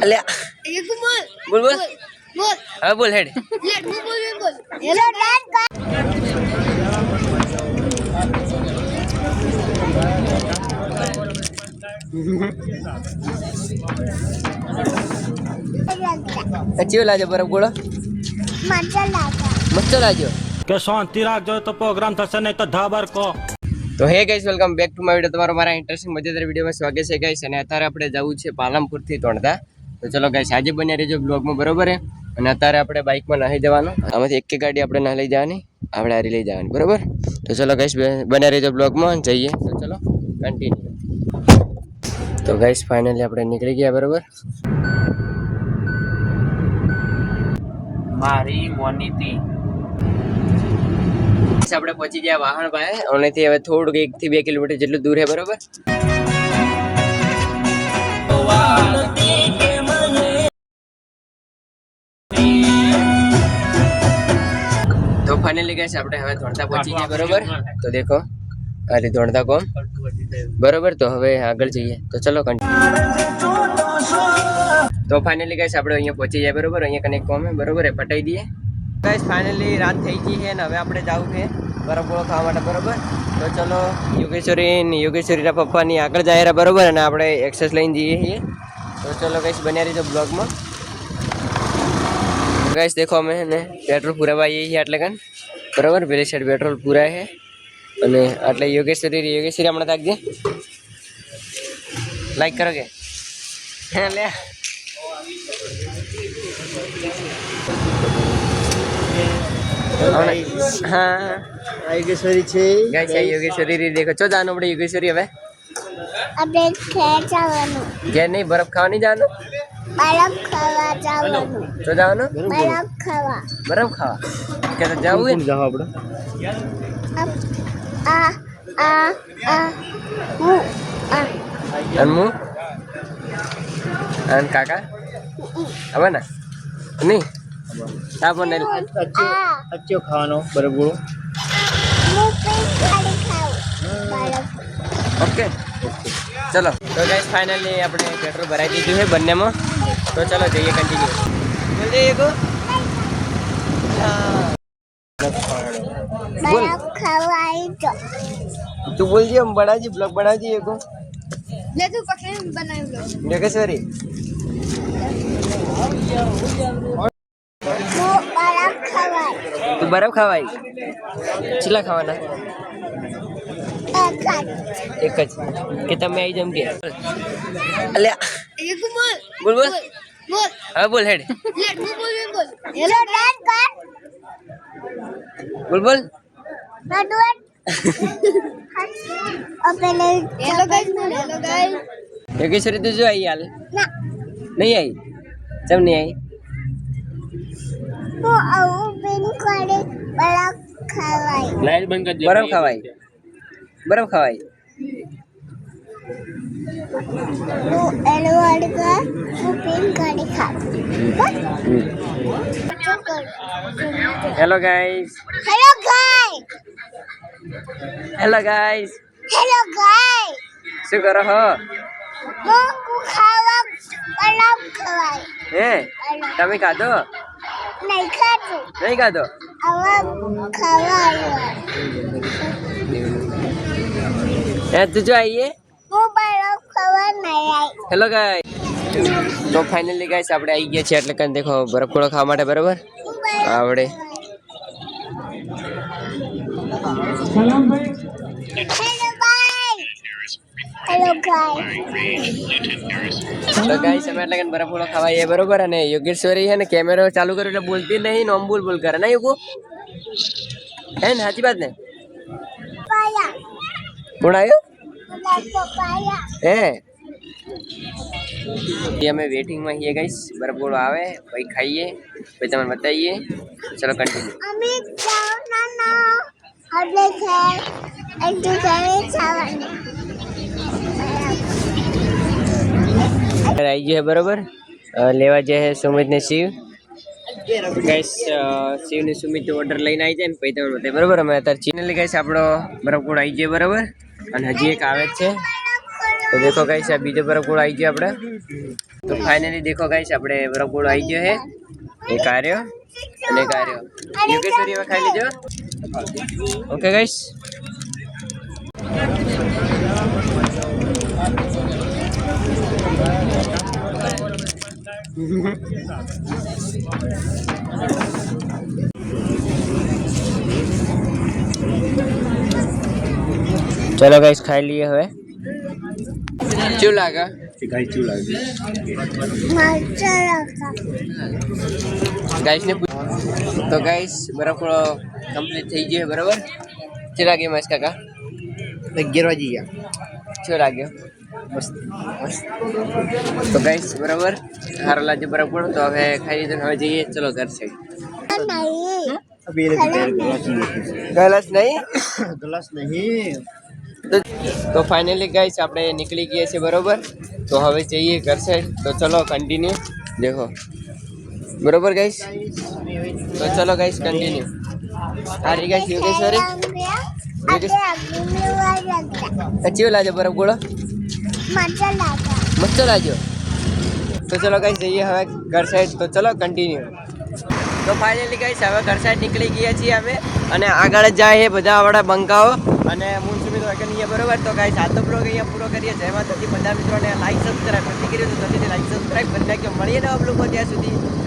અલ્યા બોલ બોલ હા બોલ હેડ હેલો કચ્ચી લાજો બરફ ગોળો મસ્ત લાગ્યો કે શાંતિ રાખજો તો પ્રોગ્રામ થશે નહીં તો ધાબર કો. તો હે guys welcome back to my video. તમારો મારા ઇન્ટરેસ્ટિંગ મજેદાર વિડીયોમાં સ્વાગત છે ગાઈસ. અને અત્યારે આપણે જવું છે પાલનપુર થી તોણતા. તો ચલો ગાઈસ આજે બન્યા રહેજો બ્લોગમાં, બરોબર હે. અને અત્યારે આપણે બાઇકમાં નાહી જવાનું, આમાંથી એક ગાડી આપણે ના લઈ જવાની, આપણે હારી લઈ જવાની, બરોબર. તો ચલો ગાઈસ બન્યા રહેજો બ્લોગમાં, જઈએ. તો ચલો કન્ટિન્યુ. તો ગાઈસ ફાઇનલી આપણે નીકળી ગયા, બરોબર. મારી મોનીતી આપણે પહોંચી ગયા વાહણ ભાઈ. અહીંથી હવે થોડુંક 1 થી 2 કિલોમીટર જેટલું દૂર છે, બરોબર. તો ફાઇનલી ગાઈસ આપણે હવે ધોળતા પહોંચી ગયા, બરોબર. તો દેખો આ રી ધોળતા કોમ, બરોબર. તો હવે આગળ જઈએ. તો ચલો તો ફાઇનલી ગાઈસ આપણે અહીંયા પહોંચી જાય, બરોબર. અહીંયા કનેક કોમ હે, બરોબર. એ પટાઈ દઈએ ગાઈસ. ફાઇનલી રાત થઈ ગઈ છે ને હવે આપણે જવું છે બરફ ગોળો ખાવા માટે, બરોબર. તો ચલો યોગેશ્વરીના પપ્પાની આગળ જાય રહ્યા, બરોબર. અને આપણે એક્સેસ લઈને જઈએ છીએ. તો ચલો ગાઈસ બન્યા રહીજો બ્લોગમાં. ગાઈસ દેખો અમે ને પેટ્રોલ પુરાવા આવીએ છીએ આટલે કાન, બરોબર. પેલી સાઈડ પેટ્રોલ પુરાય છે અને આટલે યોગેશ્વરી હમણાં તાકજે, લાઈક કરો કે લે. હા યોગેશ્વરી છે ગાઈસ આ યોગેશ્વરી દેખો. ચો જાનો આપણે યોગેશ્વરી હવે આપણે ખેર જવાનું, ઘેર નહીં બરફ ખાવા નહીં જવાનું, બરફ ખાવા જવાનું, ચો જવાનું બરફ ખાવા. બરફ ખાવા કે તો જવું જાવ આપણે. આ આ આ હું આ અનમુ અન કાકા હવે ને નહીં આ પણ આ ખાવાનો બરોબર. હું પિંક ખાડી ખાઉં બરફ. ઓકે ચલો. તો ગાઈસ ફાઇનલી આપણે પેટ્રોલ ભરાઈ દીધું છે બંનેમાં. તો ચલો જઈએ કન્ટિન્યુ. બોલ જઈએ કો બોલ બરફ ખાવા આવી તો તું બોલજે, हम बनाजी ब्लॉग बनाजी एको લે તું પકડી બનાવી લો. યોગેશ્વરી હું બરફ ખાવા તું બરફ ખાવાય ચીલા ખાવાના એક જ કે તમે આવી જમ કે અલ્યા બોલ બોલ હા બોલ હેડ હેલો ડાન્સ કર બોલ બોલ નડવટ ઓપેલે હેલો ગાઈસ યોગેશ્વરી તું જો આવી હાલ ના નહીં આવી ચમ નહીં આવી હું આવું પિંક ખાડી બરફ ખાવાય. લાઈટ બંધ કરજો. બરફ ખાવાય બરફ ખાવાય હું એલવડ કર હું પિંક ખાડી ખાઉં. Hello guys hello guys hello guys hello guys શું કરો હો હું ખાવા બરફ ખાવાય હે તમે ખાધો નહીં ખાતું નહીં ખાધો હવે ખાવા આવ્યો. હે તું જો આવીએ હું બરફ ખાવા નહીં આવી. Hello guys. તો ફાઇનલી ગાઈસ આપણે આવી ગયા છીએ એટલે કન દેખો બરફ ગોળો ખાવા માટે, બરોબર. આવડે હેલો ગાઈસ હેલો ગાઈસ તો ગાઈસ અમે એટલે કન બરફ ગોળો ખાવા આવીએ, બરોબર. અને યોગેશ્વરી છે ને કેમેરો ચાલુ કર્યો એટલે બોલતી નહીં, નોમ બોલ બોલ કરે ના યોગુ હે ને સાચી વાત ને. પાયા કોણ આવ્યો પાયા હે અમે વેટિંગમાં છીએ ગાઈસ. બરફ ગોળો આવે પછી ખાઈએ પછી તમને બતાવીએ. ચલો કન્ટિન્યુ. અમે જાવ ના આપણે ખેર એટલું ઘરે જવાનું. આવી ગયો બરોબર. લેવા જાય સુમિત ને શિવ ગાઈસ. શિવ ને સુમિત ઓર્ડર લઈને આવી જાય ને પછી તમને બતાવીએ, બરોબર. અમે અત્યારે ચીનલી ગાઈસ આપણો બરફ ગોળો આવી જાય, બરોબર. અને હજી એક આવે જ છે તો દેખો ગાઈસ આ બીજો બરફગોળો આવી ગયો આપણે તો ફાઇનલી દેખો ગાઈસ આપણે બરફગોળો આવી ગયો હે એક આર્યો અને એક આર્યો યોગેશ્વરી હવે ખાઈ લીધો ઓકે ગાઈસ चलो गाइस खाई लिए हुए क्यों लागा મરચાં લખા गाइस ने तो गाइस बर्फ कंप्लीट થઈ ગયો બરાબર શું લાગ્યો મસ્ત કાકા 11 વાગી ગયા શું લાગ્યો મસ્ત તો ગાइस બરાબર હારો લાગ્યો બરફ તો હવે ખાઈ લીધું હવે જઈએ ચલો ઘર સાઈડ નહીં અબે એ ગલાસ નહીં ગ્લાસ નહીં તો ફાઇનલી ગાइस આપણે નીકળી ગયા છે બરોબર તો હવે જઈએ ઘર સાઈડ તો ચલો કન્ટિન્યુ देखो बरोबर गाइस तो चलो गाइस कंटिन्यू अरे गाइस योगेश्वरी अच्छी लाजो बर्फ गोळो મરચાં લખા मस्त लाजो तो चलो गाइस જઈએ હવે ઘર સાઈડ તો ચલો કન્ટિન્યુ તો ફાઇનલી ગાइस હવે ઘર સાઈડ નીકળી ગયા છીએ અમે અને આગળ જ જાય છે બધા આવડા બંકાઓ અને મુનસુમી તો આગળ નહીં બરોબર તો ગાइस આ તો બ્લોગ અહીંયા પૂરો કરીએ જય માતાજી બધા મિત્રોને લાઈક સબસ્ક્રાઇબ નથી કર્યું તો જલ્દીથી લાઈક સબસ્ક્રાઇબ કરી નાખજો મળીએ નવા બ્લોગમાં ત્યાં સુધી